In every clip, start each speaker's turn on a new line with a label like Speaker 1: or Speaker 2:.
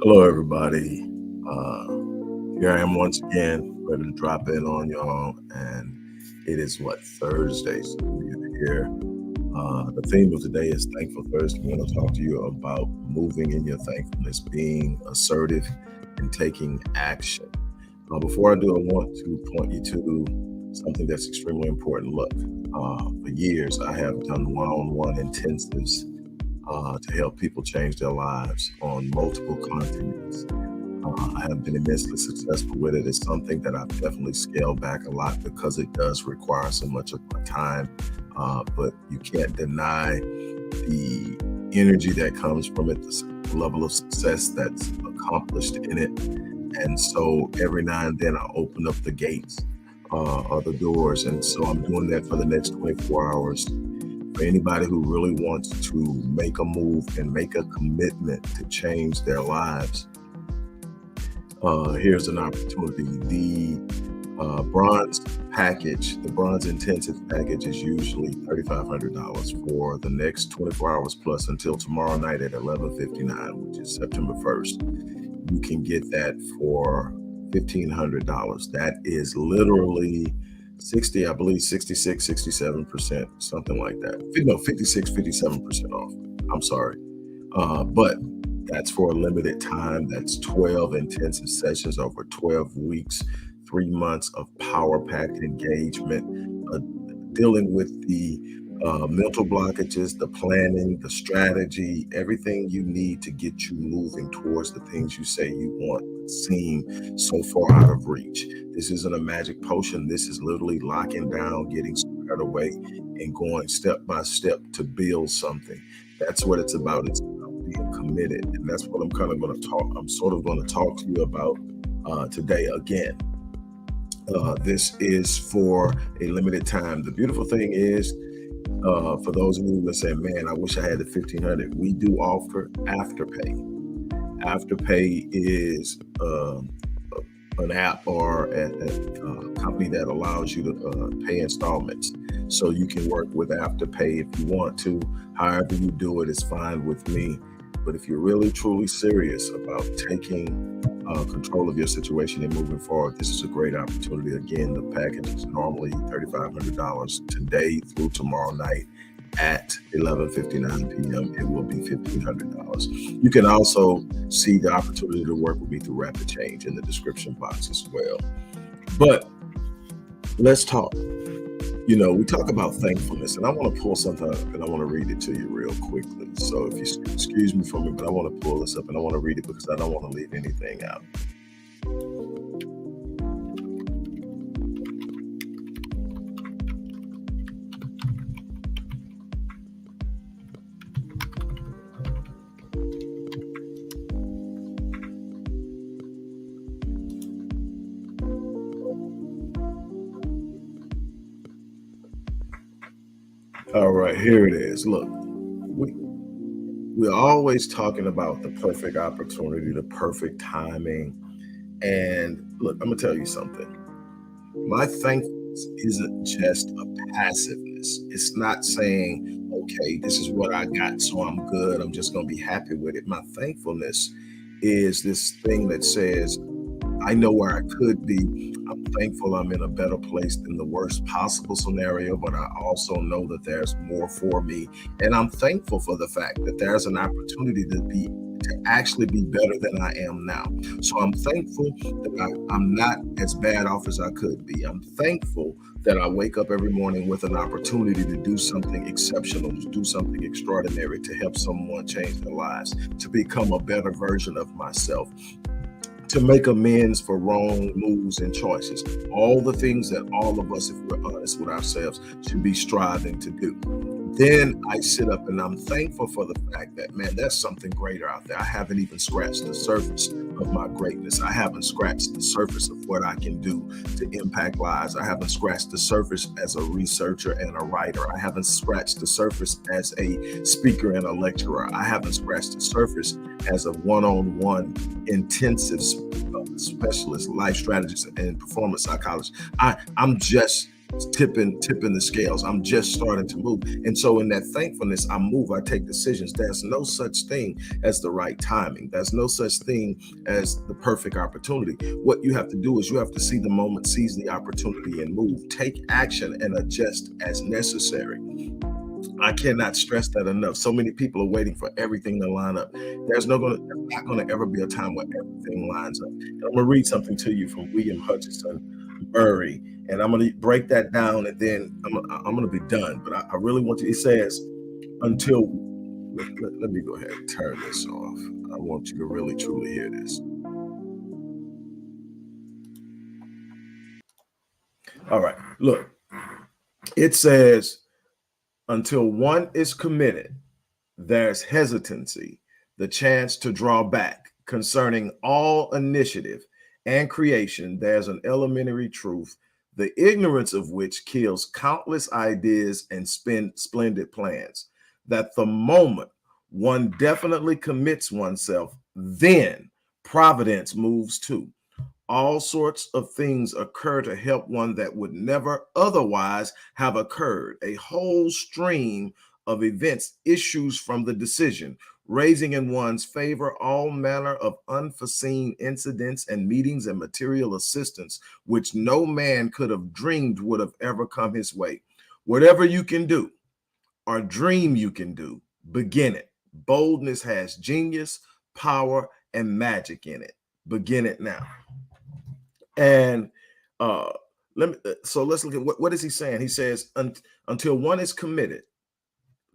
Speaker 1: Hello, everybody. Uh, Here I am once again, ready to drop in on y'all. And it is Thursday. So we are here. The theme of today is Thankful Thursday. I want to talk to you about moving in your thankfulness, being assertive, and taking action. Before I do, I want to point you to something that's extremely important. Look, for years, I have done one-on-one intensives to help people change their lives on multiple continents. I have been immensely successful with it. It's something that I've definitely scaled back a lot because it does require so much of my time. But you can't deny the energy that comes from it, the level of success that's accomplished in it. And so every now and then I open up the gates or the doors. And so I'm doing that for the next 24 hours. For anybody who really wants to make a move and make a commitment to change their lives, here's an opportunity. The bronze package, the bronze intensive package, is usually $3,500 for the next 24 hours plus until tomorrow night at 11:59, which is September 1st. You can get that for $1,500. That is literally 60, I believe 66, 67%, something like that. No, 56, 57% off. I'm sorry. But that's for a limited time. That's 12 intensive sessions over 12 weeks, 3 months of power-packed engagement, dealing with the mental blockages, the planning, the strategy, everything you need to get you moving towards the things you say you want seem so far out of reach. This isn't a magic potion. This is literally locking down, getting squared away, and going step by step to build something. That's what it's about. It's about being committed. And that's what I'm kind of going to talk. I'm sort of going to talk to you about today again. This is for a limited time. The beautiful thing is, for those of you who are saying, man, I wish I had the 1,500, we do offer Afterpay. Afterpay is an app or a company that allows you to pay installments. So you can work with Afterpay if you want to. However you do it is fine with me. But if you're really, truly serious about taking control of your situation and moving forward, this is a great opportunity. Again, the package is normally $3,500. Today through tomorrow night at 11:59 p.m. it will be $1,500. You can also see the opportunity to work with me through Rapid Change in the description box as well. But let's talk. We talk about thankfulness, and I want to pull something up, and I want to read it to you real quickly. So if you excuse me from it, but I want to pull this up, and I want to read it because I don't want to leave anything out. All right, here it is. Look, we're always talking about the perfect opportunity, the perfect timing. And look, I'm going to tell you something. My thankfulness isn't just a passiveness. It's not saying, okay, this is what I got, so I'm good. I'm just going to be happy with it. My thankfulness is this thing that says, I know where I could be. I'm thankful I'm in a better place than the worst possible scenario, but I also know that there's more for me. And I'm thankful for the fact that there's an opportunity to actually be better than I am now. So I'm thankful that I'm not as bad off as I could be. I'm thankful that I wake up every morning with an opportunity to do something exceptional, to do something extraordinary, to help someone change their lives, to become a better version of myself, to make amends for wrong moves and choices. All the things that all of us, if we're honest with ourselves, should be striving to do. Then I sit up and I'm thankful for the fact that, man, there's something greater out there. I haven't even scratched the surface of my greatness. I haven't scratched the surface of what I can do to impact lives. I haven't scratched the surface as a researcher and a writer. I haven't scratched the surface as a speaker and a lecturer. I haven't scratched the surface as a one-on-one intensive specialist, life strategist, and performance psychologist. I'm just tipping the scales. I'm just starting to move. And so in that thankfulness, I move, I take decisions. There's no such thing as the right timing. There's no such thing as the perfect opportunity. What you have to do is you have to see the moment, seize the opportunity, and move. Take action and adjust as necessary. I cannot stress that enough. So many people are waiting for everything to line up. There's not going to ever be a time where everything lines up. And I'm going to read something to you from William Hutchinson Murray, and I'm going to break that down, and then I'm going to be done. But I really want you. It says, until let me go ahead and turn this off. I want you to really truly hear this. All right, look. It says, until one is committed, there's hesitancy, the chance to draw back. Concerning all initiative and creation, there's an elementary truth, the ignorance of which kills countless ideas and splendid plans. That the moment one definitely commits oneself, then providence moves too. All sorts of things occur to help one that would never otherwise have occurred. A whole stream of events issues from the decision, raising in one's favor all manner of unforeseen incidents and meetings and material assistance, which no man could have dreamed would have ever come his way. Whatever you can do or dream you can do, begin it. Boldness has genius, power, and magic in it. Begin it now. And let's look at what is he saying. He says, until one is committed,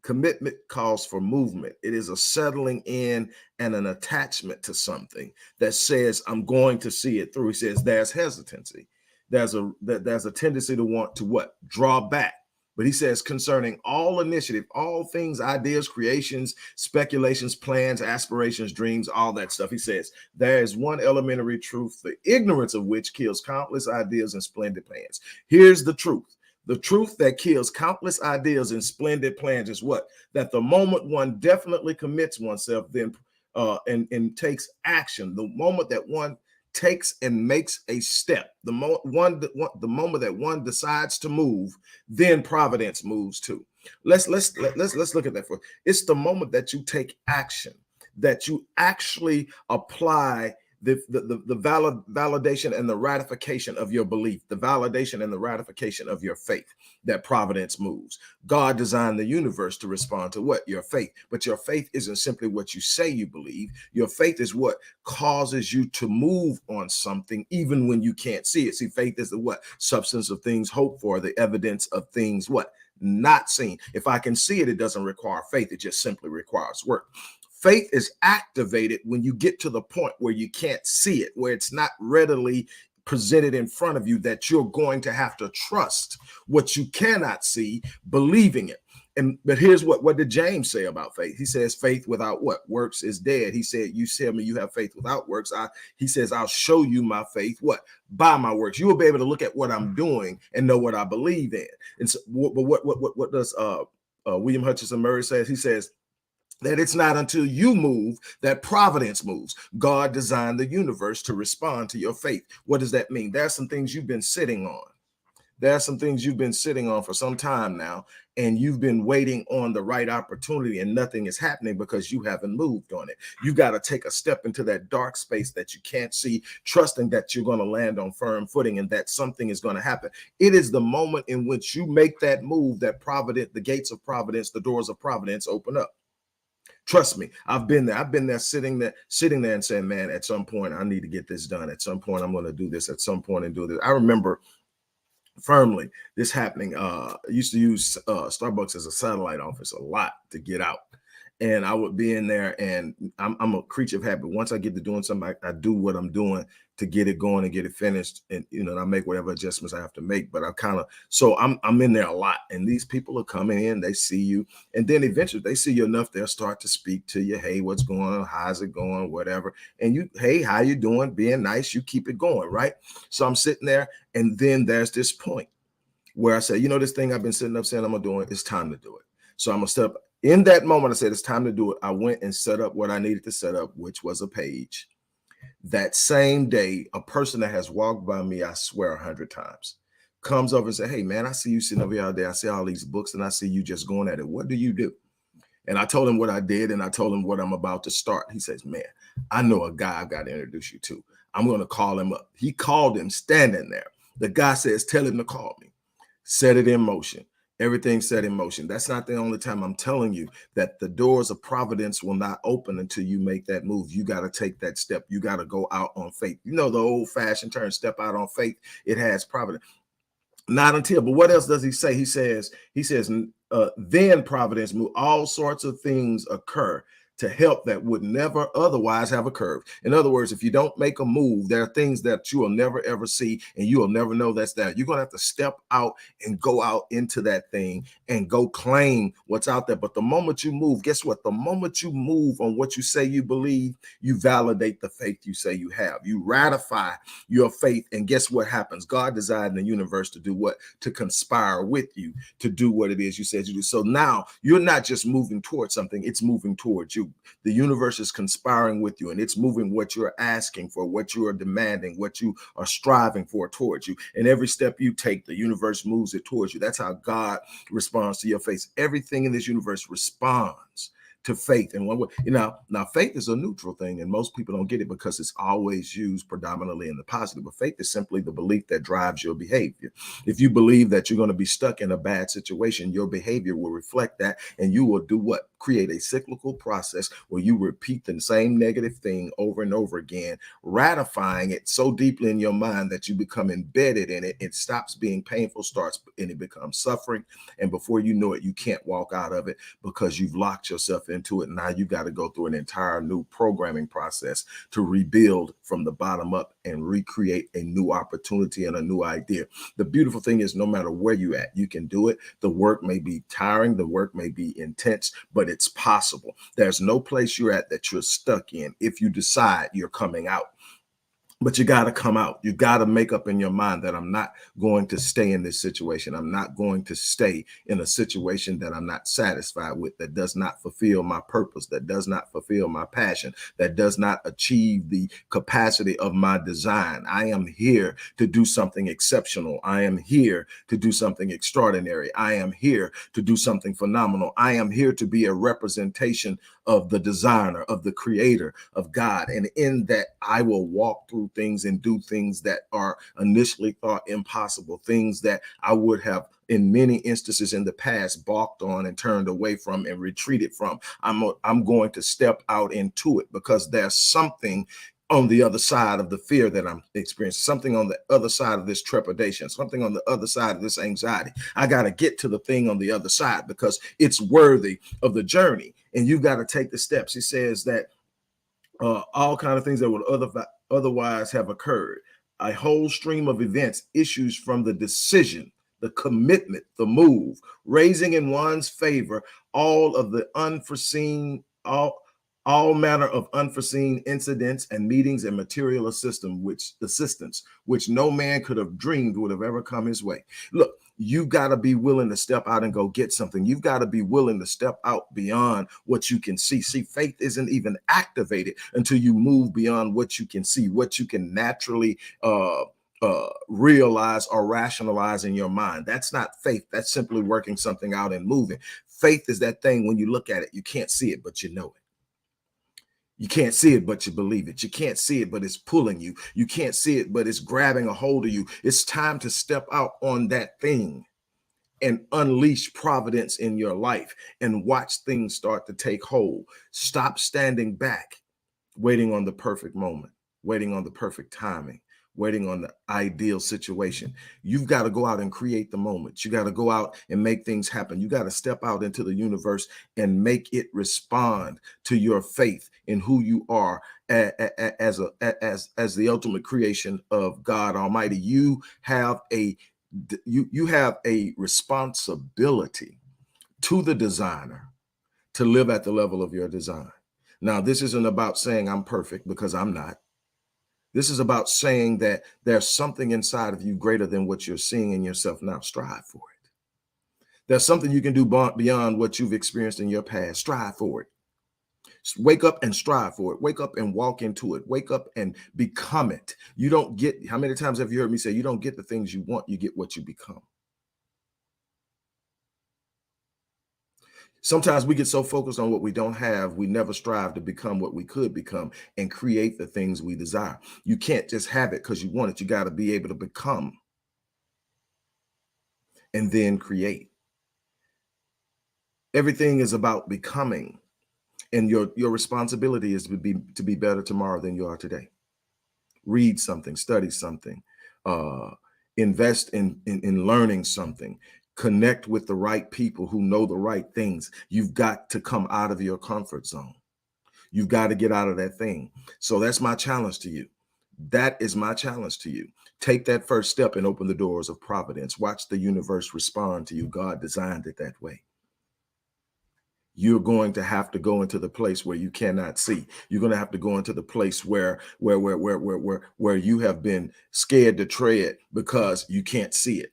Speaker 1: commitment calls for movement. It is a settling in and an attachment to something that says, I'm going to see it through. He says there's hesitancy. There's a tendency to want to what? Draw back. But he says, concerning all initiative, all things, ideas, creations, speculations, plans, aspirations, dreams, all that stuff. He says, there is one elementary truth, the ignorance of which kills countless ideas and splendid plans. Here's the truth. The truth that kills countless ideas and splendid plans is what? That the moment one definitely commits oneself, then and takes action, the moment that one takes and makes a step, the moment that one decides to move, then providence moves too. Let's look at that for. It's the moment that you take action, that you actually apply the validation and the ratification of your belief, the validation and the ratification of your faith, that providence moves. God designed the universe to respond to what? Your faith. But your faith isn't simply what you say you believe. Your faith is what causes you to move on something even when you can't see it. See, faith is the what? Substance of things hoped for, the evidence of things what? Not seen. If I can see it, it doesn't require faith. It just simply requires work. Faith is activated when you get to the point where you can't see it, where it's not readily presented in front of you, that you're going to have to trust what you cannot see, believing it. But here's what did James say about faith? He says faith without what? Works is dead. He said, you tell me you have faith without works. He says, I'll show you my faith, what? By my works. You will be able to look at what I'm doing and know what I believe in. And so, but what does William Hutchinson Murray says? He says, that it's not until you move that providence moves. God designed the universe to respond to your faith. What does that mean? There are some things you've been sitting on. There are some things you've been sitting on for some time now, and you've been waiting on the right opportunity, and nothing is happening because you haven't moved on it. You got to take a step into that dark space that you can't see, trusting that you're going to land on firm footing and that something is going to happen. It is the moment in which you make that move that the gates of providence, the doors of providence open up. Trust me, I've been there. I've been there sitting there and saying, man, at some point I need to get this done. At some point I'm going to do this, at some point and do this. I remember firmly this happening. I used to use Starbucks as a satellite office a lot to get out. And I would be in there, and I'm a creature of habit. Once I get to doing something, I do what I'm doing to get it going and get it finished. And, I make whatever adjustments I have to make, but I'm in there a lot. And these people are coming in, they see you. And then eventually they see you enough, they'll start to speak to you. Hey, what's going on? How's it going? Whatever. And you, hey, how you doing? Being nice, you keep it going, right? So I'm sitting there, and then there's this point where I say, this thing I've been sitting up saying I'm gonna do it, it's time to do it. So I'm gonna step in that moment. I said, it's time to do it. I went and set up what I needed to set up, which was a page. That same day, a person that has walked by me, I swear 100 times, comes over and say, hey man, I see you sitting over here all day. I see all these books and I see you just going at it. What do you do? And I told him what I did, and I told him what I'm about to start. He says, man, I know a guy I've got to introduce you to. I'm going to call him up. He called him standing there. The guy says, tell him to call me. Set it in motion. Everything set in motion. That's not the only time. I'm telling you that the doors of providence will not open until you make that move. You got to take that step. You got to go out on faith. You know, the old fashioned term, step out on faith. It has providence. Not until, but what else does he say? He says, then providence move. All sorts of things occur to help that would never otherwise have occurred. In other words, if you don't make a move, there are things that you will never, ever see, and you will never know that's there. You're going to have to step out and go out into that thing and go claim what's out there. But the moment you move, guess what? The moment you move on what you say you believe, you validate the faith you say you have. You ratify your faith, and guess what happens? God designed the universe to do what? To conspire with you to do what it is you said you do. So now you're not just moving towards something, it's moving towards you. The universe is conspiring with you, and it's moving what you're asking for, what you are demanding, what you are striving for towards you. And every step you take, the universe moves it towards you. That's how God responds to your faith. Everything in this universe responds to faith. And one way, now faith is a neutral thing, and most people don't get it because it's always used predominantly in the positive. But faith is simply the belief that drives your behavior. If you believe that you're going to be stuck in a bad situation, your behavior will reflect that, and you will do what? Create a cyclical process where you repeat the same negative thing over and over again, ratifying it so deeply in your mind that you become embedded in it. It stops being painful, starts, and it becomes suffering. And before you know it, you can't walk out of it because you've locked yourself into it. Now you got to go through an entire new programming process to rebuild from the bottom up and recreate a new opportunity and a new idea. The beautiful thing is, no matter where you at, you can do it. The work may be tiring, the work may be intense, but it's possible. There's no place you're at that you're stuck in if you decide you're coming out. But you got to come out. You got to make up in your mind that I'm not going to stay in this situation. I'm not going to stay in a situation that I'm not satisfied with, that does not fulfill my purpose, that does not fulfill my passion, that does not achieve the capacity of my design. I am here to do something exceptional. I am here to do something extraordinary. I am here to do something phenomenal. I am here to be a representation of the designer, of the creator, of God. And in that, I will walk through things and do things that are initially thought impossible, things that I would have in many instances in the past balked on and turned away from and retreated from. I'm going to step out into it because there's something on the other side of the fear that I'm experiencing, something on the other side of this trepidation, something on the other side of this anxiety. I got to get to the thing on the other side because it's worthy of the journey. And you got to take the steps. He says that all kind of things that would otherwise have occurred. A whole stream of events issues from the decision, the commitment, the move, raising in one's favor all of the unforeseen, all manner of unforeseen incidents and meetings and material assistance, which no man could have dreamed would have ever come his way. Look, you got to be willing to step out and go get something. You've got to be willing to step out beyond what you can see. See, faith isn't even activated until you move beyond what you can see, what you can naturally realize or rationalize in your mind. That's not faith. That's simply working something out and moving. Faith is that thing when you look at it, you can't see it, but you know it. You can't see it, but you believe it. You can't see it, but it's pulling you. You can't see it, but it's grabbing a hold of you. It's time to step out on that thing and unleash providence in your life and watch things start to take hold. Stop standing back, waiting on the perfect moment, waiting on the perfect timing, waiting on the ideal situation. You've got to go out and create the moment. You got to go out and make things happen. You got to step out into the universe and make it respond to your faith in who you are as the ultimate creation of God Almighty. You have a responsibility to the designer to live at the level of your design. Now, this isn't about saying I'm perfect, because I'm not. This is about saying that there's something inside of you greater than what you're seeing in yourself now. Strive for it. There's something you can do beyond what you've experienced in your past. Strive for it. Wake up and strive for it. Wake up and walk into it. Wake up and become it. You don't get, how many times have you heard me say, you don't get the things you want, you get what you become? Sometimes we get so focused on what we don't have, we never strive to become what we could become and create the things we desire. You can't just have it because you want it. You got to be able to become and then create. Everything is about becoming, and your responsibility is to be better tomorrow than you are today. Read something, study something, uh, invest in learning something, connect with the right people who know the right things. You've got to come out of your comfort zone. You've got to get out of that thing. So that's my challenge to you. That is my challenge to you. Take that first step and open the doors of providence. Watch the universe respond to you. God designed it that way. You're going to have to go into the place where you cannot see. You're going to have to go into the place where you have been scared to tread because you can't see it.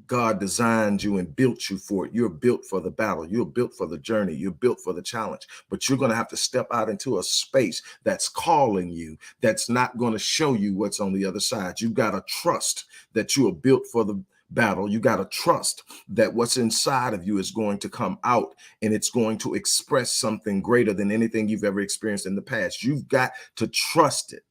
Speaker 1: God designed you and built you for it. You're built for the battle. You're built for the journey. You're built for the challenge. But you're going to have to step out into a space that's calling you, that's not going to show you what's on the other side. You've got to trust that you are built for the battle. You got to trust that what's inside of you is going to come out and it's going to express something greater than anything you've ever experienced in the past. You've got to trust it.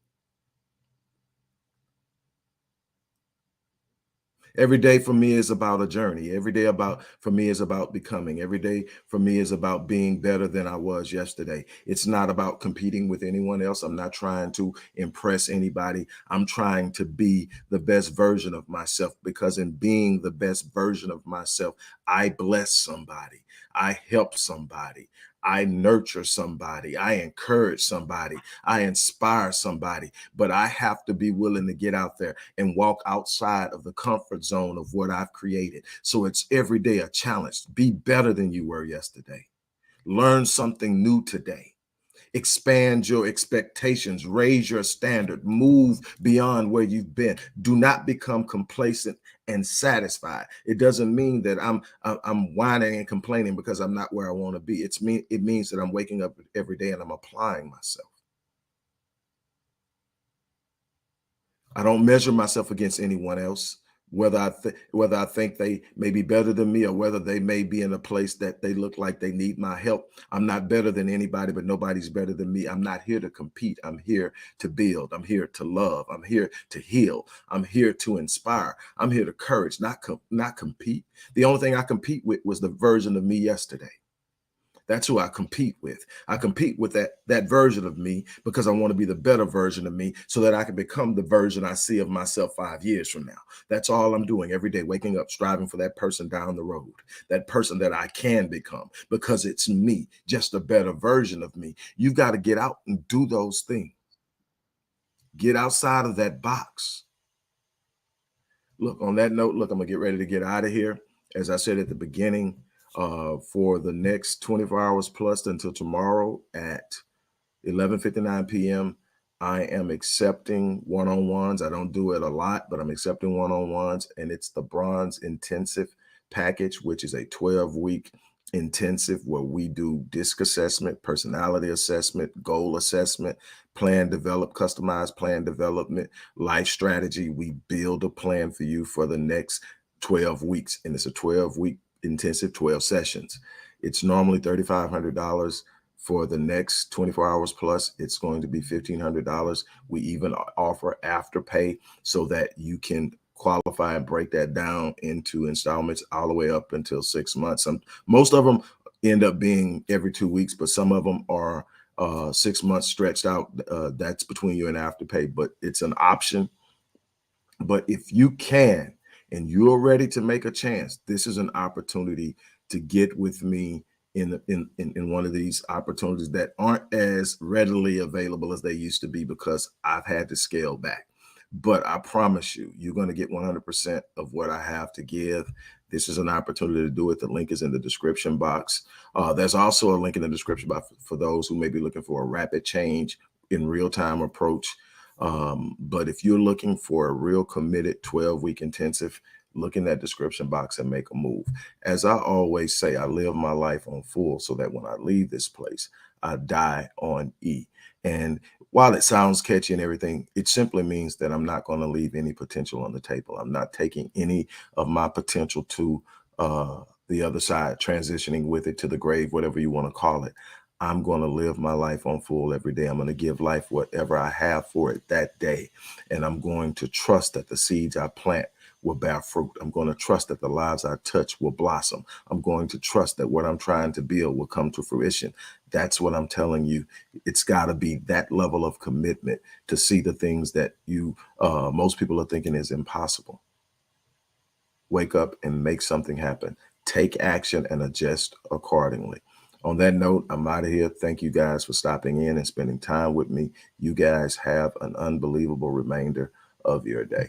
Speaker 1: Every day for me is about a journey. Every day for me is about becoming. Every day for me is about being better than I was yesterday. It's not about competing with anyone else. I'm not trying to impress anybody. I'm trying to be the best version of myself, because in being the best version of myself, I bless somebody. I help somebody. I nurture somebody. I encourage somebody. I inspire somebody. But I have to be willing to get out there and walk outside of the comfort zone of what I've created. So it's every day a challenge. Be better than you were yesterday. Learn something new today. Expand your expectations, raise your standard, move beyond where you've been. Do not become complacent and satisfied. It doesn't mean that I'm whining and complaining because I'm not where I want to be. It means that I'm waking up every day and I'm applying myself. I don't measure myself against anyone else, whether I think they may be better than me or whether they may be in a place that they look like they need my help. I'm not better than anybody, but nobody's better than me. I'm not here to compete. I'm here to build. I'm here to love. I'm here to heal. I'm here to inspire. I'm here to courage, not compete. The only thing I compete with was the version of me yesterday. That's who I compete with. I compete with that version of me because I want to be the better version of me so that I can become the version I see of myself 5 years from now. That's all I'm doing every day, waking up, striving for that person down the road, that person that I can become, because it's me, just a better version of me. You've got to get out and do those things. Get outside of that box. Look, on that note, look, I'm going to get ready to get out of here. As I said at the beginning, for the next 24 hours plus until tomorrow at 11:59 p.m. I am accepting one-on-ones. I don't do it a lot, but I'm accepting one-on-ones, and it's the Bronze Intensive Package, which is a 12-week intensive where we do disc assessment, personality assessment, goal assessment, customized plan development, life strategy. We build a plan for you for the next 12 weeks, and it's a 12-week intensive, 12 sessions. It's normally $3,500. For the next 24 hours plus, it's going to be $1,500. We even offer afterpay so that you can qualify and break that down into installments all the way up until 6 months. Most of them end up being every 2 weeks, but some of them are 6 months stretched out. That's between you and afterpay, but it's an option. But if you can and you're ready to make a chance, this is an opportunity to get with me in one of these opportunities that aren't as readily available as they used to be because I've had to scale back. But I promise you, you're going to get 100% of what I have to give. This is an opportunity to do it. The link is in the description box. There's also a link in the description box for those who may be looking for a rapid change in real-time approach. But if you're looking for a real committed 12-week intensive, look in that description box and make a move. As I always say, I live my life on full so that when I leave this place, I die on E. And while it sounds catchy and everything, it simply means that I'm not going to leave any potential on the table. I'm not taking any of my potential to the other side, transitioning with it to the grave, whatever you want to call it. I'm going to live my life on full every day. I'm going to give life whatever I have for it that day. And I'm going to trust that the seeds I plant will bear fruit. I'm going to trust that the lives I touch will blossom. I'm going to trust that what I'm trying to build will come to fruition. That's what I'm telling you. It's got to be that level of commitment to see the things that most people are thinking is impossible. Wake up and make something happen. Take action and adjust accordingly. On that note, I'm out of here. Thank you guys for stopping in and spending time with me. You guys have an unbelievable remainder of your day.